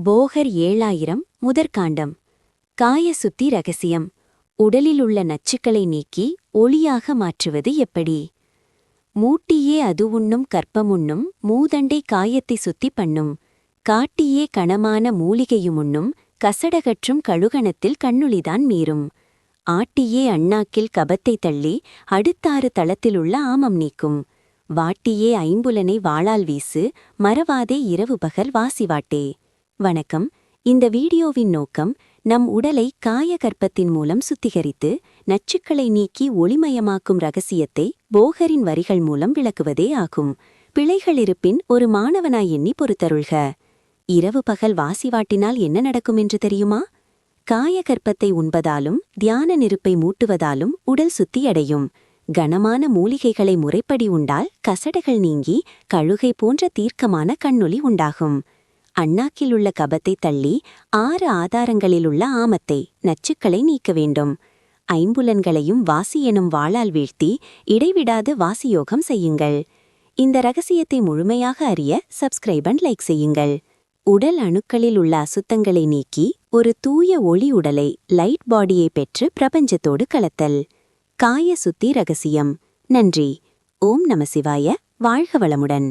போகர் 7000 முதற்காண்டம். காய சுத்தி ரகசியம். உடலிலுள்ள நச்சுக்களை நீக்கி ஒளியாக மாற்றுவது எப்படி? மூட்டியே அது உண்ணும் கற்பமுண்ணும் மூதண்டை காயத்தை சுத்தி பண்ணும். காட்டியே கணமான மூலிகையுமுண்ணும் கசடகற்றும் கழுகணத்தில் கண்ணுளிதான் மீறும். ஆட்டியே அண்ணாக்கில் கபத்தை தள்ளி அடுத்தாறு தளத்திலுள்ள ஆமம் நீக்கும். வாட்டியே ஐம்புலனை வாளால் வீசு மறவாதே இரவு பகல் வாசிவாட்டே. வணக்கம். இந்த வீடியோவின் நோக்கம் நம் உடலை காயகற்பத்தின் மூலம் சுத்திகரித்து நச்சுக்களை நீக்கி ஒளிமயமாக்கும் ரகசியத்தை போகரின் வரிகள் மூலம் விளக்குவதே ஆகும். பிழைகள் இருப்பின் ஒரு மாணவனாய் எண்ணி பொறுத்தருள்க. இரவு பகல் வாசிவாட்டினால் என்ன நடக்கும் என்று தெரியுமா? காயகற்பத்தை உண்பதாலும் தியான நெருப்பை மூட்டுவதாலும் உடல் சுத்தியடையும். கனமான மூலிகைகளை முறைப்படி உண்டால் கசடுகள் நீங்கி கழுகை போன்ற தீர்க்கமான கண்ணொளி உண்டாகும். அண்ணாக்கிலுள்ள கபத்தை தள்ளி 6 ஆதாரங்களிலுள்ள ஆமத்தை நச்சுக்களை நீக்க வேண்டும். ஐம்புலன்களையும் வாசி எனும் வாளால் வீழ்த்தி இடைவிடாது வாசியோகம் செய்யுங்கள். இந்த ரகசியத்தை முழுமையாக அறிய சப்ஸ்கிரைப் லைக் செய்யுங்கள். உடல் அணுக்களில் உள்ள அசுத்தங்களை நீக்கி ஒரு தூய ஒளி உடலை லைட் பாடியை பெற்று பிரபஞ்சத்தோடு கலத்தல். காய சுத்தி ரகசியம். நன்றி. ஓம் நம சிவாய. வாழ்க வளமுடன்.